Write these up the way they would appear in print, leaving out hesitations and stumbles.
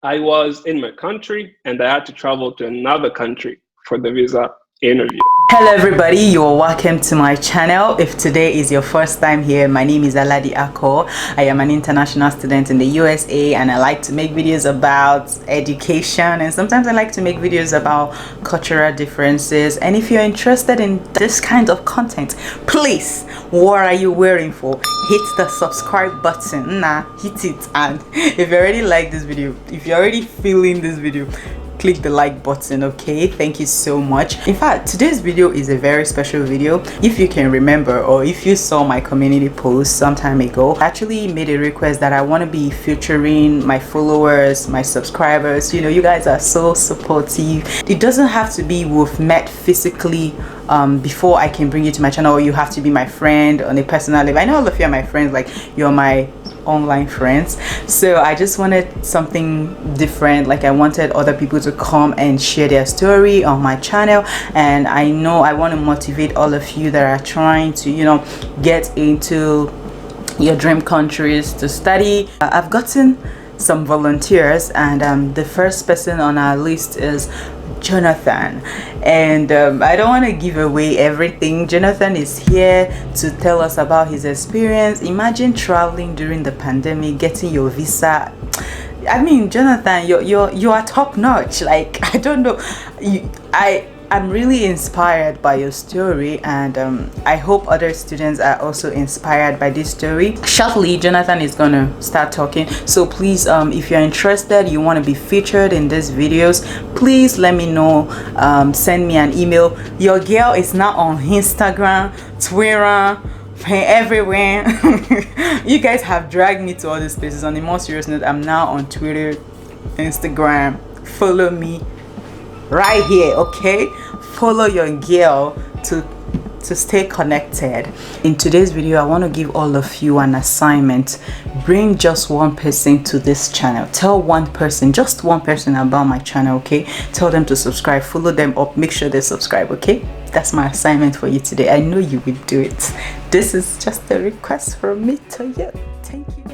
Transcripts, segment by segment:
I was in my country and I had to travel to another country for the visa interview. Hello everybody, you're welcome to my channel. If today is your first time here, my name is Akoh. I am an international student in the USA and I like to make videos about education, and sometimes I like to make videos about cultural differences. And if you're interested in this kind of content, please, what are you waiting for? Hit the subscribe button, hit it. And if you already like this video, if you're already feeling this video, click the like button. Okay, thank you so much. In fact, today's video is a very special video. If you can remember, or if you saw my community post some time ago, I actually made a request that I want to be featuring my followers, my subscribers. You know, you guys are so supportive. It doesn't have to be we've met physically before I can bring you to my channel, or you have to be my friend on a personal level. I know all of you are my friends, like you're my online friends, so I just wanted something different. Like I wanted other people to come and share their story on my channel, and I know I want to motivate all of you that are trying to, you know, get into your dream countries to study. I've gotten some volunteers, and the first person on our list is Jonathan, and I don't want to give away everything. Jonathan is here to tell us about his experience. Imagine traveling during the pandemic, getting your visa. I mean, Jonathan, you are top notch. Like, I don't know, I'm really inspired by your story, and I hope other students are also inspired by this story. Shortly, Jonathan is gonna start talking, so please, if you're interested, you want to be featured in these videos, please let me know. Send me an email. Your girl is now on Instagram, Twitter, everywhere. You guys have dragged me to all these places. On the more serious note, I'm now on Twitter, Instagram. Follow me right here, okay? Follow your girl to stay connected. In today's video, I want to give all of you an assignment. Bring just one person to this channel. Tell one person, just one person, about my channel, okay? Tell them to subscribe, follow them up, make sure they subscribe, okay? That's my assignment for you today. I know you will do it. This is just a request from me to you. Thank you.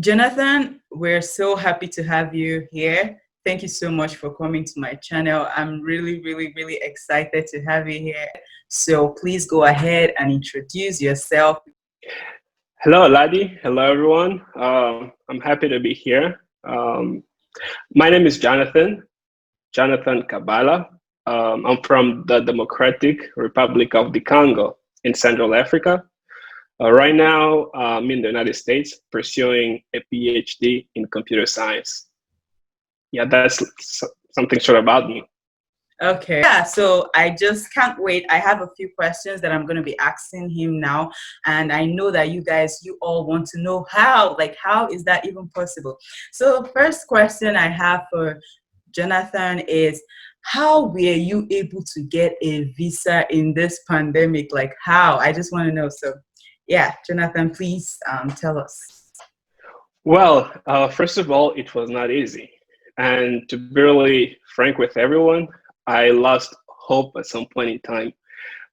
Jonathan, we're so happy to have you here. Thank you so much for coming to my channel. I'm really excited to have you here. So please go ahead and introduce yourself. Hello, Aladi. Hello, everyone. I'm happy to be here. My name is Jonathan Kabala. I'm from the Democratic Republic of the Congo in Central Africa. Right now, I'm in the United States pursuing a PhD in computer science. Yeah, that's something short about me. Okay. Yeah, so I just can't wait. I have a few questions that I'm going to be asking him now. And I know that you all want to know how is that even possible? So first question I have for Jonathan is, how were you able to get a visa in this pandemic? Like how? I just want to know. So yeah, Jonathan, please tell us. Well, first of all, it was not easy. And to be really frank with everyone, I lost hope at some point in time.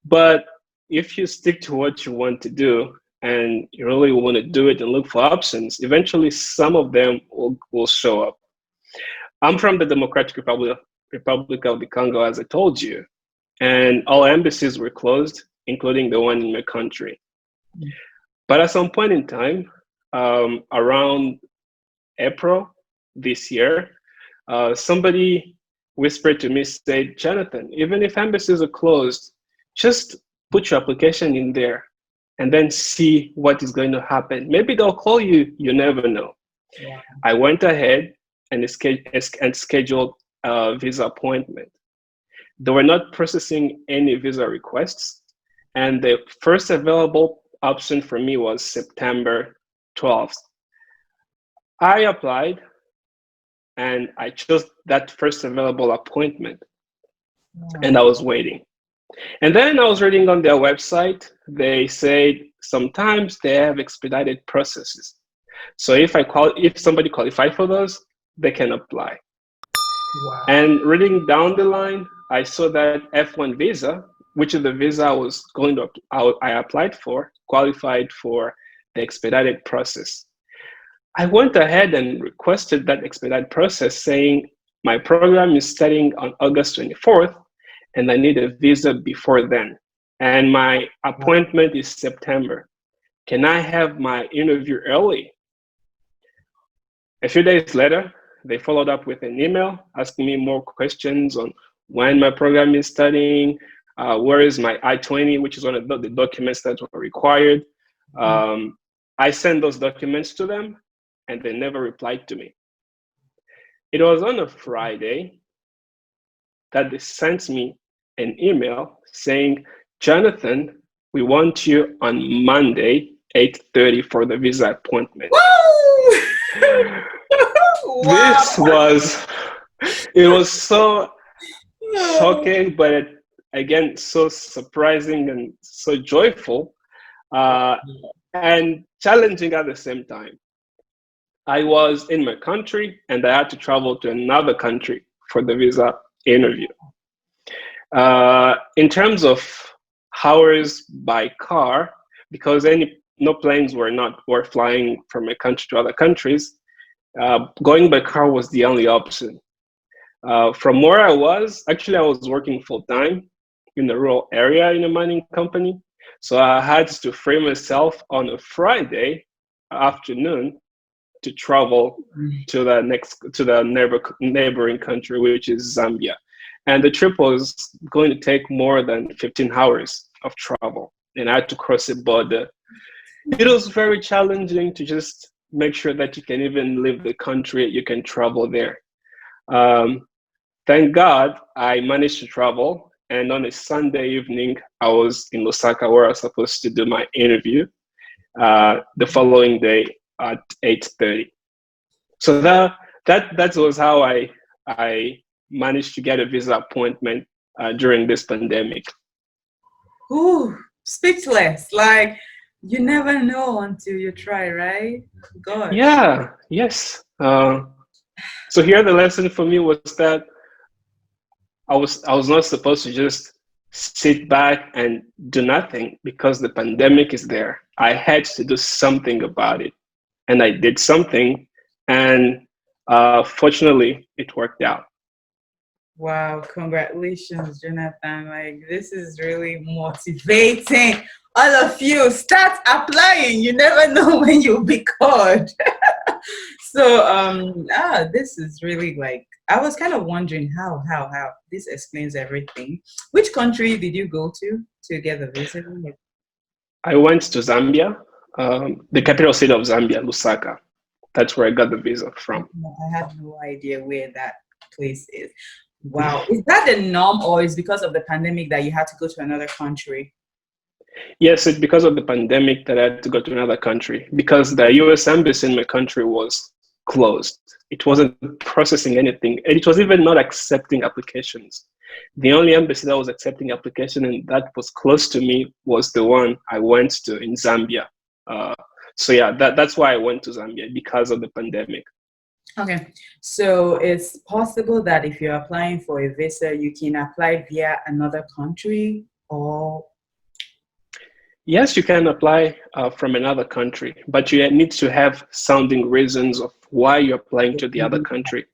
But if you stick to what you want to do and you really want to do it and look for options, eventually some of them will show up. I'm from the Democratic Republic of the Congo, as I told you, and all embassies were closed, including the one in my country. But at some point in time, around April this year, somebody whispered to me, said, Jonathan, even if embassies are closed, just put your application in there and then see what is going to happen. Maybe they'll call you, you never know. Yeah. I went ahead and scheduled a visa appointment. They were not processing any visa requests, and the first available option for me was September 12th. I applied and I chose that first available appointment. And I was waiting. And then I was reading on their website, they said sometimes they have expedited processes. So if somebody qualified for those, they can apply. Wow. And reading down the line, I saw that F1 visa, which is the visa I was going to, I applied for, qualified for the expedited process. I went ahead and requested that expedited process saying, my program is starting on August 24th, and I need a visa before then. And my appointment is September. Can I have my interview early? A few days later, they followed up with an email asking me more questions on when my program is starting, where is my I-20, which is one of the documents that were required. I sent those documents to them, and they never replied to me. It was on a Friday that they sent me an email saying, Jonathan, we want you on Monday, 8:30 for the visa appointment. Wow. It was so shocking, but again, so surprising and so joyful, and challenging at the same time. I was in my country and I had to travel to another country for the visa interview. In terms of hours by car, because no planes were flying from a country to other countries, going by car was the only option. From where I was working full time in a rural area in a mining company. So I had to free myself on a Friday afternoon to travel to the neighboring country, which is Zambia. And the trip was going to take more than 15 hours of travel. And I had to cross a border. It was very challenging to just make sure that you can even leave the country, you can travel there. Thank God I managed to travel. And on a Sunday evening, I was in Lusaka where I was supposed to do my interview the following day at 8:30. So that was how I managed to get a visa appointment during this pandemic. Ooh, speechless. Like, you never know until you try, right? God. Yeah, yes. So here the lesson for me was that I was not supposed to just sit back and do nothing because the pandemic is there. I had to do something about it. And I did something, and fortunately, it worked out. Wow, congratulations, Jonathan. Like, this is really motivating. All of you, start applying. You never know when you'll be called. So, this is really like, I was kind of wondering how. This explains everything. Which country did you go to get the visa? I went to Zambia, the capital city of Zambia, Lusaka. That's where I got the visa from. I had no idea where that place is. Wow. Is that the norm, or is because of the pandemic that you had to go to another country? Yes, it's because of the pandemic that I had to go to another country, because the US Embassy in my country was closed. It wasn't processing anything, and it was even not accepting applications. The only embassy that was accepting application and that was close to me was the one I went to in Zambia. So yeah, that's why I went to Zambia, because of the pandemic. Okay, so it's possible that if you're applying for a visa, you can apply via another country, or? Yes, you can apply from another country, but you need to have sounding reasons of why you're applying to the other country.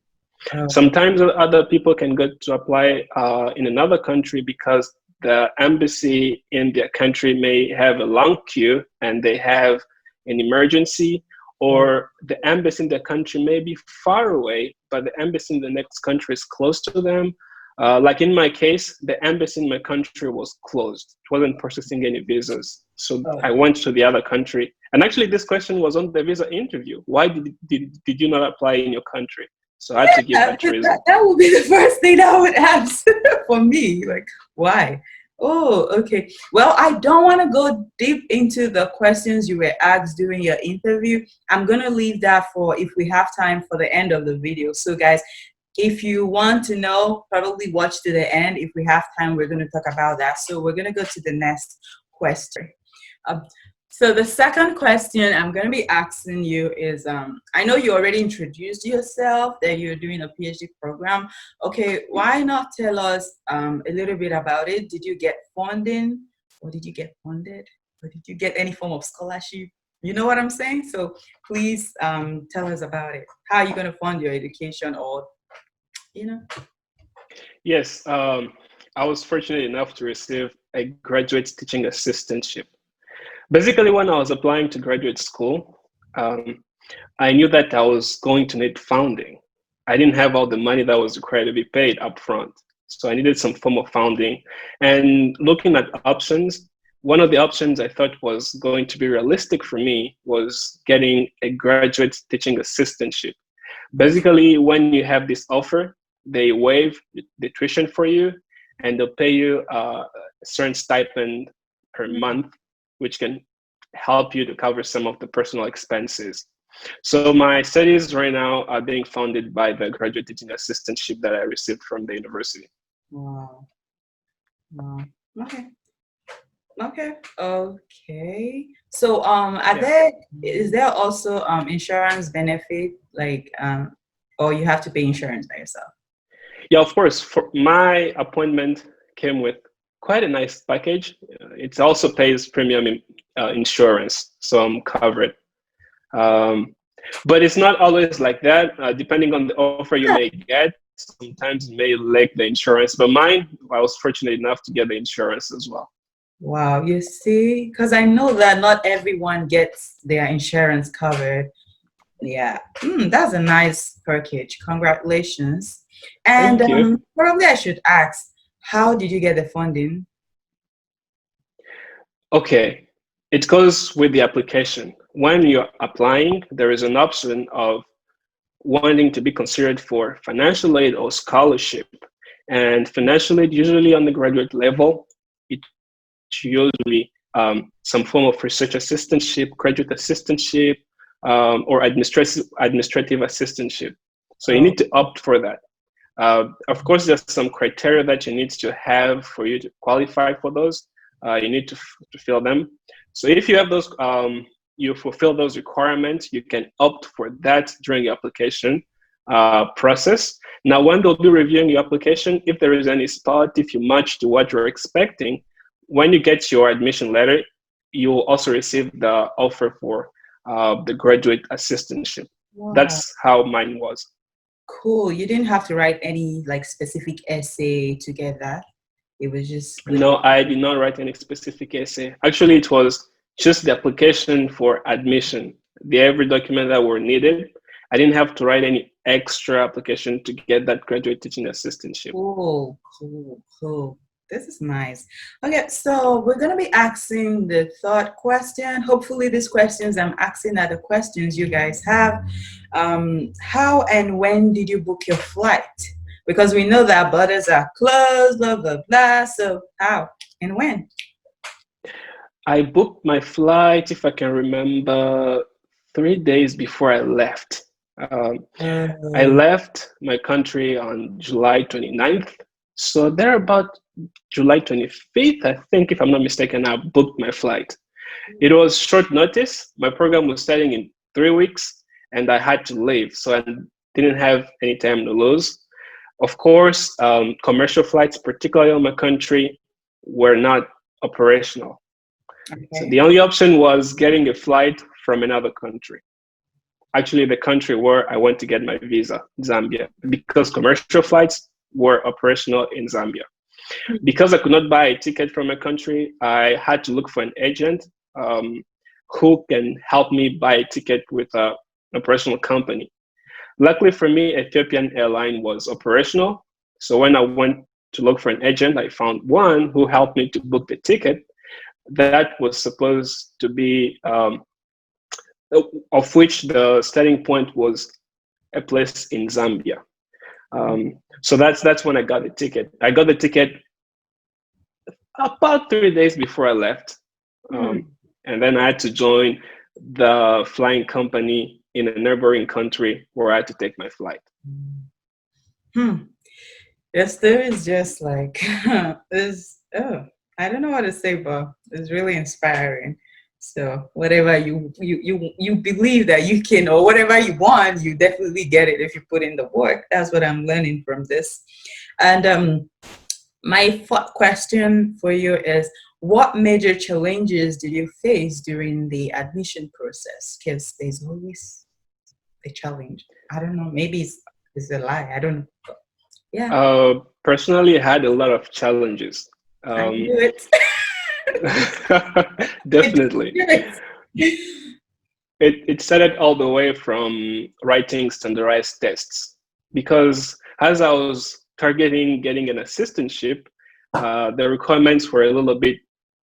Sometimes other people can go to apply in another country because the embassy in their country may have a long queue and they have an emergency, or the embassy in their country may be far away, but the embassy in the next country is close to them. Like in my case, the embassy in my country was closed. It wasn't processing any visas. So I went to the other country. And actually, this question was on the visa interview. Why did you not apply in your country? So I had to give that reason. That would be the first thing I would ask for me. Like, why? Oh, okay. Well, I don't want to go deep into the questions you were asked during your interview. I'm going to leave that for, if we have time, for the end of the video. So guys, if you want to know, probably watch to the end. If we have time, we're going to talk about that. So we're going to go to the next question. So the second question I'm going to be asking you is, I know you already introduced yourself that you're doing a PhD program. Okay, why not tell us a little bit about it? Did you get funding, or did you get funded, or did you get any form of scholarship? You know what I'm saying? So please tell us about it. How are you going to fund your education, or, you know? Yes, I was fortunate enough to receive a graduate teaching assistantship. Basically, when I was applying to graduate school, I knew that I was going to need funding. I didn't have all the money that was required to be paid upfront. So I needed some form of funding. And looking at options, one of the options I thought was going to be realistic for me was getting a graduate teaching assistantship. Basically, when you have this offer, they waive the tuition for you and they'll pay you a certain stipend per month, which can help you to cover some of the personal expenses. So my studies right now are being funded by the graduate teaching assistantship that I received from the university. Wow. Wow. Okay. Okay. So is there also insurance benefit, like or you have to pay insurance by yourself? Yeah, of course. For my appointment came with quite a nice package. It also pays premium insurance, so I'm covered. Um, but it's not always like that. Depending on the offer you may get, sometimes you may lack the insurance. But mine, I was fortunate enough to get the insurance as well. Wow, you see, because I know that not everyone gets their insurance covered. Yeah, that's a nice package. Congratulations. And Thank you. probably I should ask, how did you get the funding? Okay, it goes with the application. When you're applying, there is an option of wanting to be considered for financial aid or scholarship. And financial aid, usually on the graduate level, it's usually some form of research assistantship, graduate assistantship, or administrative assistantship. So you Oh, need to opt for that. Of course, there's some criteria that you need to have for you to qualify for those. You need to fill them. So if you have those, you fulfill those requirements, you can opt for that during the application process. Now, when they'll be reviewing your application, if there is any spot, if you match to what you're expecting, when you get your admission letter, you will also receive the offer for the graduate assistantship. wow. That's how mine was. Cool. You didn't have to write any like specific essay to get that. It was just with No, I did not write any specific essay. Actually, it was just the application for admission, the every document that were needed. I didn't have to write any extra application to get that graduate teaching assistantship. cool. This is nice. Okay, so we're gonna be asking the third question. Hopefully, these questions I'm asking are the questions you guys have. How and when did you book your flight? Because we know that borders are closed, blah blah blah. So how and when? I booked my flight, if I can remember, 3 days before I left. I Uh, left my country on July 29th. So there about July 25th, I think, if I'm not mistaken, I booked my flight. It was short notice. My program was starting in 3 weeks and I had to leave. So I didn't have any time to lose. Of course, commercial flights, particularly in my country, were not operational. So okay. the only option was getting a flight from another country. Actually, the country where I went to get my visa, Zambia, because commercial flights were operational in Zambia. Because I could not buy a ticket from a country, I had to look for an agent who can help me buy a ticket with an operational company. Luckily for me, Ethiopian Airline was operational. So when I went to look for an agent, I found one who helped me to book the ticket. That was supposed to be, of which the starting point was a place in Zambia. So that's when I got the ticket. I got the ticket about 3 days before I left. Hmm. And then I had to join the flying company in a neighboring country where I had to take my flight. Hmm. Your story is just like is I don't know what to say, but it's really inspiring. So whatever you believe that you can, or whatever you want, you definitely get it if you put in the work. That's what I'm learning from this. And my fourth question for you is, what major challenges did you face during the admission process? Because there's always a challenge. I don't know, maybe it's a lie. I don't know. Yeah. Personally, I had a lot of challenges. I knew it. Definitely. It. It started all the way from writing standardized tests, because as I was targeting getting an assistantship, the requirements were a little bit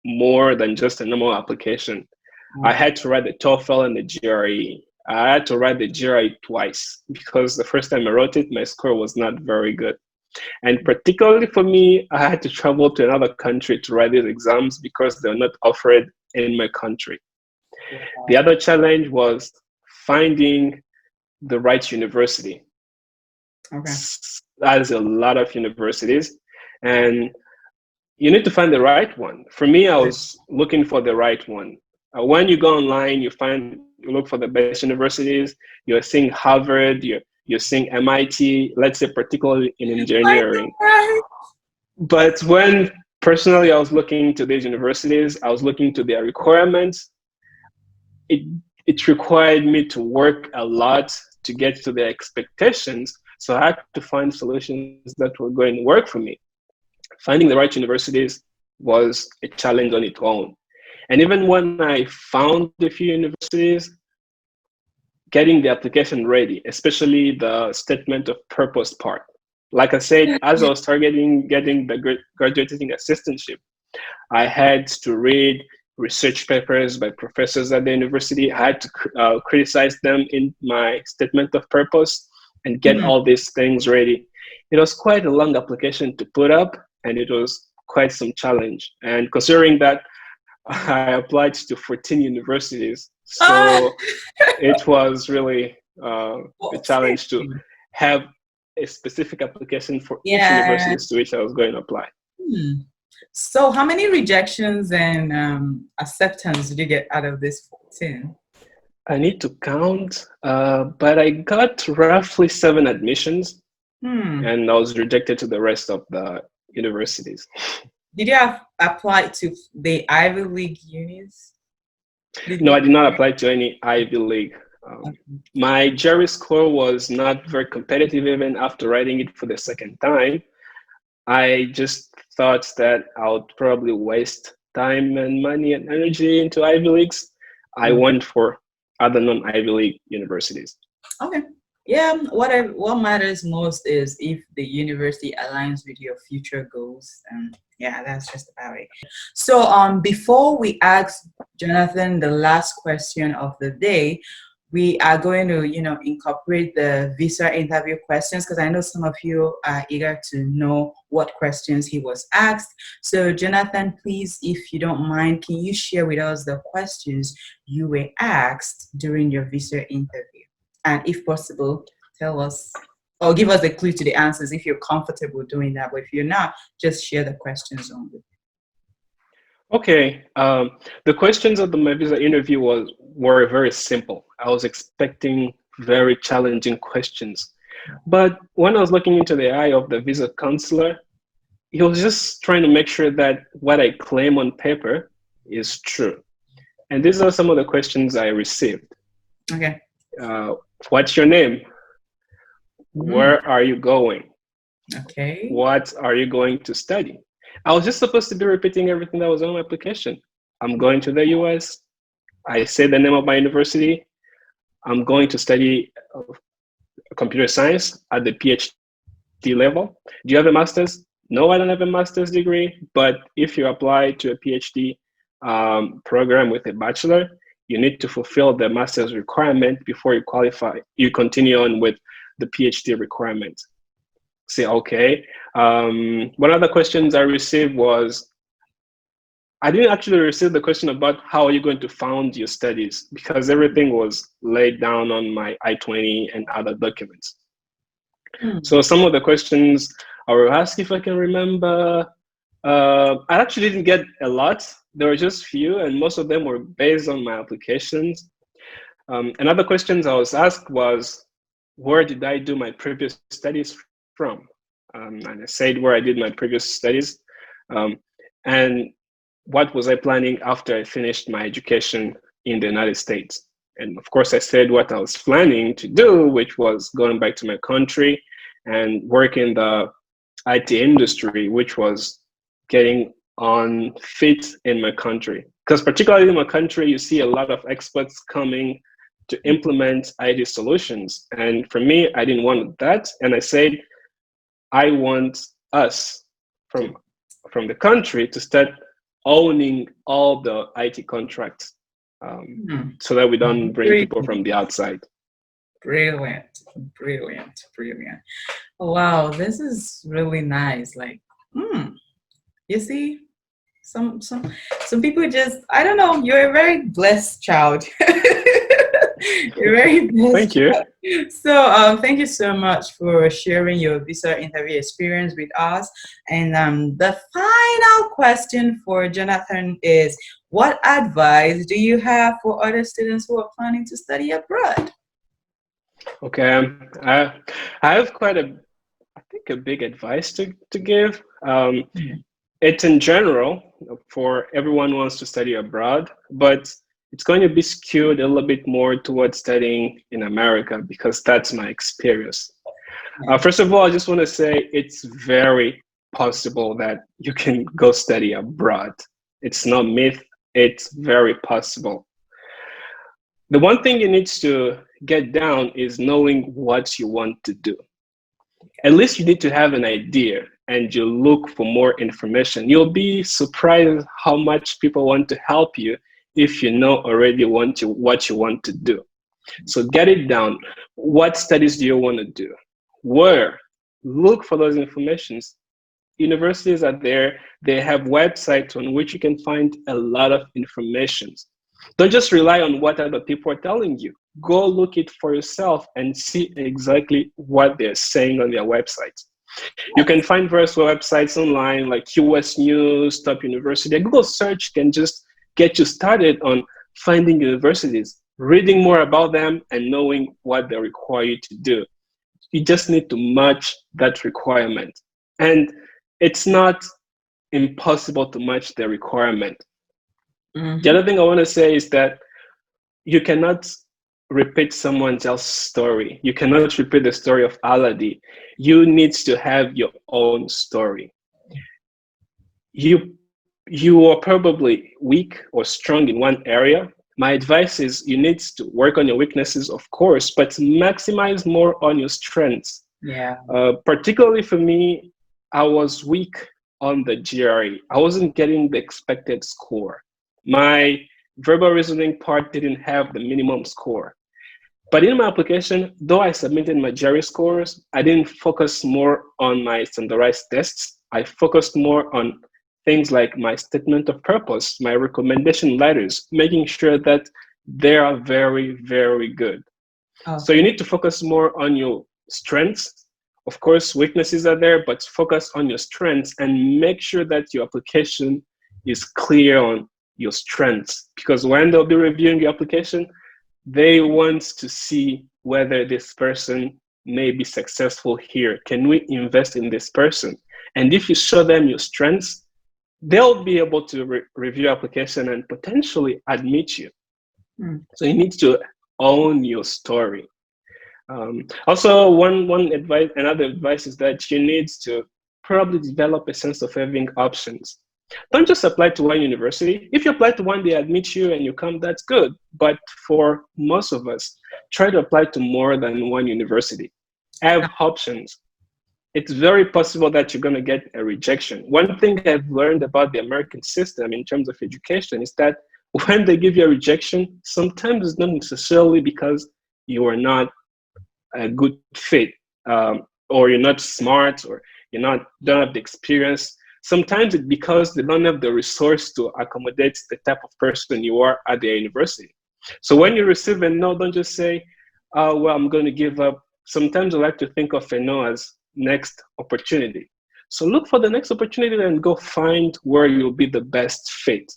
more than just a normal application. I had to write the TOEFL and the GRE. I had to write the GRE twice because the first time I wrote it, my score was not very good. And particularly for me, I had to travel to another country to write these exams because they're not offered in my country. The other challenge was finding the right university. Okay. There's a lot of universities, and you need to find the right one. For me, I was looking for the right one. When you go online, you look for the best universities. You're seeing Harvard, you're seeing MIT, let's say particularly in engineering. But when personally I was looking to these universities, I was looking to their requirements. It required me to work a lot to get to their expectations. So I had to find solutions that were going to work for me. Finding the right universities was a challenge on its own. And even when I found a few universities, getting the application ready, especially the statement of purpose part. Like I said, as I was targeting getting the graduating assistantship, I had to read research papers by professors at the university. I had to criticize them in my statement of purpose and get all these things ready. It was quite a long application to put up, and it was quite some challenge. And considering that I applied to 14 universities, so it was really a challenge to have a specific application for each university to which I was going to apply. So how many rejections and acceptance did you get out of this 14? I need to count, but I got roughly 7 admissions, and I was rejected to the rest of the universities. Did you apply to the Ivy League unis? No, I did not apply to any Ivy League. My GRE score was not very competitive even after writing it for the second time. I just thought that I would probably waste time and money and energy into Ivy Leagues. I went for other non-Ivy League universities. Okay. Yeah, what matters most is if the university aligns with your future goals, and yeah, that's just about it. So before we ask Jonathan the last question of the day, we are going to, incorporate the visa interview questions, because I know some of you are eager to know what questions he was asked. So Jonathan, please, if you don't mind, can you share with us the questions you were asked during your visa interview? And if possible, tell us or give us a clue to the answers if you're comfortable doing that. But if you're not, just share the questions only. Okay. The questions of my visa interview were very simple. I was expecting very challenging questions. But when I was looking into the eye of the visa counselor, he was just trying to make sure that what I claim on paper is true. And these are some of the questions I received. Okay. What's your name? Where are you going? Okay. What are you going to study? I was just supposed to be repeating everything that was on my application. I'm going to the US. I say the name of my university. I'm going to study computer science at the PhD level. Do you have a master's? No, I don't have a master's degree. But if you apply to a PhD program with a bachelor, you need to fulfill the master's requirement before you qualify. You continue on with the PhD requirement. Say, okay. One of the questions I received was, I didn't actually receive the question about how are you going to fund your studies, because everything was laid down on my I-20 and other documents. So some of the questions I will ask if I can remember. I actually didn't get a lot, there were just few, and most of them were based on my applications. Another questions I was asked was, where did I do my previous studies from? And I said where I did my previous studies, and what was I planning after I finished my education in the United States. And of course, I said what I was planning to do, which was going back to my country and work in the IT industry, which was getting on fit in my country. Because particularly in my country, you see a lot of experts coming to implement IT solutions. And for me, I didn't want that. And I said, I want us from the country to start owning all the IT contracts, so that we don't bring people from the outside. Brilliant, brilliant, brilliant. Wow, this is really nice. Like, you see, some people just, I don't know, you're a very blessed child. You're very blessed. Thank you. Child. So thank you so much for sharing your visa interview experience with us. And the final question for Jonathan is, what advice do you have for other students who are planning to study abroad? Okay, I have quite a big advice to give. It's in general for everyone who wants to study abroad, but it's going to be skewed a little bit more towards studying in America, because that's my experience. First of all, I just want to say it's very possible that you can go study abroad. It's not myth, it's very possible. The one thing you need to get down is knowing what you want to do. At least you need to have an idea, and you look for more information. You'll be surprised how much people want to help you if you know already what you want to do. So get it down. What studies do you want to do? Where? Look for those informations. Universities are there. They have websites on which you can find a lot of information. Don't just rely on what other people are telling you. Go look it for yourself and see exactly what they're saying on their websites. You can find various websites online like US News, Top University. A Google search can just get you started on finding universities, reading more about them, and knowing what they require you to do. You just need to match that requirement. And it's not impossible to match the requirement. The other thing I want to say is that you cannot repeat someone else's story. You cannot repeat the story of Aladi. You need to have your own story. You are probably weak or strong in one area. My advice is you need to work on your weaknesses, of course, but maximize more on your strengths. Yeah. Particularly for me, I was weak on the GRE. I wasn't getting the expected score. My verbal reasoning part didn't have the minimum score. But in my application, though I submitted my GRE scores, I didn't focus more on my standardized tests. I focused more on things like my statement of purpose, my recommendation letters, making sure that they are very, very good. So you need to focus more on your strengths. Of course, weaknesses are there, but focus on your strengths and make sure that your application is clear on your strengths. Because when they'll be reviewing your application, they want to see whether this person may be successful here. Can we invest in this person? And if you show them your strengths, they'll be able to review your application and potentially admit you. So you need to own your story. Also, another advice is that you need to probably develop a sense of having options. Don't just apply to one university. If you apply to one, they admit you and you come, that's good. But for most of us, try to apply to more than one university. Have options. It's very possible that you're going to get a rejection. One thing I've learned about the American system in terms of education is that when they give you a rejection, sometimes it's not necessarily because you are not a good fit, or you're not smart, or don't have the experience. Sometimes it's because they don't have the resource to accommodate the type of person you are at their university. So when you receive a no, don't just say, oh, well, I'm going to give up. Sometimes I like to think of a no as next opportunity. So look for the next opportunity and go find where you'll be the best fit.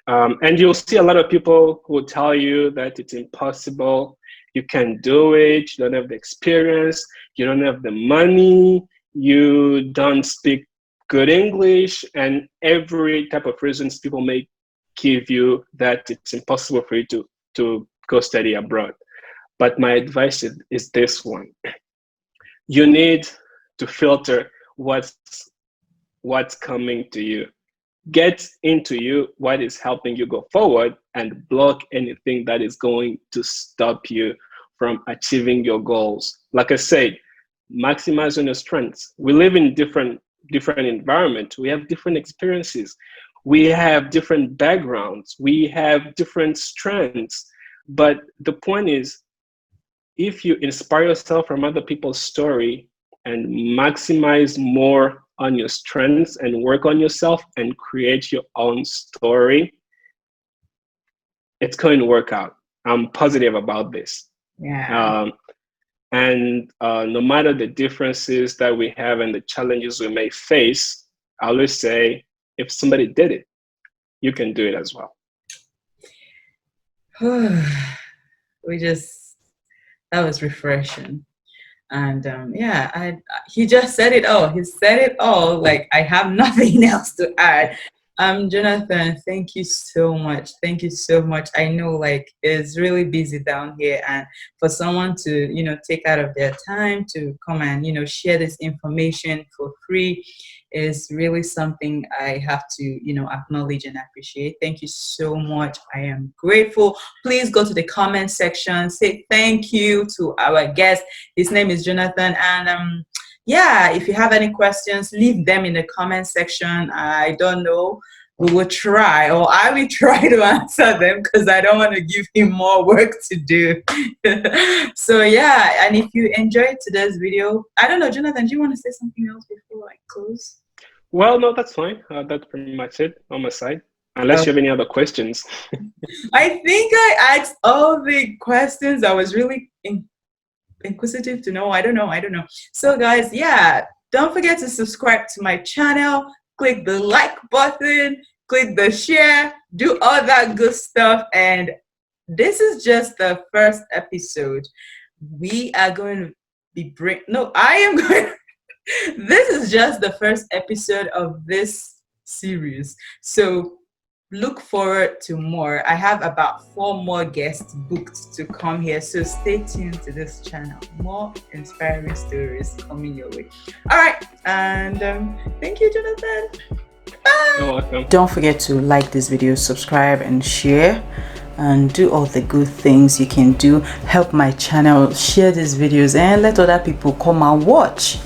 And you'll see a lot of people who tell you that it's impossible, you can't do it, you don't have the experience, you don't have the money, you don't speak good English, and every type of reasons people may give you that it's impossible for you to go study abroad. But my advice is this one. You need to filter what's coming to you. Get into you what is helping you go forward and block anything that is going to stop you from achieving your goals. Like I said, maximize on your strengths. We live in different environments. We have different experiences. We have different backgrounds. We have different strengths. But the point is, if you inspire yourself from other people's story and maximize more on your strengths and work on yourself and create your own story, it's going to work out. I'm positive about this. Yeah. And no matter the differences that we have and the challenges we may face, I always say, if somebody did it, you can do it as well. That was refreshing. And yeah, he just said it all. He said it all. Like, I have nothing else to add. Jonathan, thank you so much. Thank you so much. I know, like, it's really busy down here, and for someone to, take out of their time to come and, share this information for free is really something I have to, acknowledge and appreciate. Thank you so much. I am grateful. Please go to the comment section, say thank you to our guest. His name is Jonathan, and yeah, if you have any questions, leave them in the comment section. I don't know. We will try, or I will try to answer them, because I don't want to give him more work to do. So yeah, and if you enjoyed today's video, I don't know, Jonathan, do you want to say something else before I close? Well, no, that's fine. That's pretty much it on my side. Unless you have any other questions. I think I asked all the questions. I was really inquisitive to know. I don't know. So guys, yeah, don't forget to subscribe to my channel, click the like button, click the share, do all that good stuff. And this is just the first episode. We are going to be this is just the first episode of this series, so look forward to more. I have about 4 more guests booked to come here, so stay tuned to this channel. More inspiring stories coming your way. All right, and thank you, Jonathan. Bye. You're welcome. Don't forget to like this video, subscribe and share, and do all the good things you can do. Help my channel, share these videos, and let other people come and watch.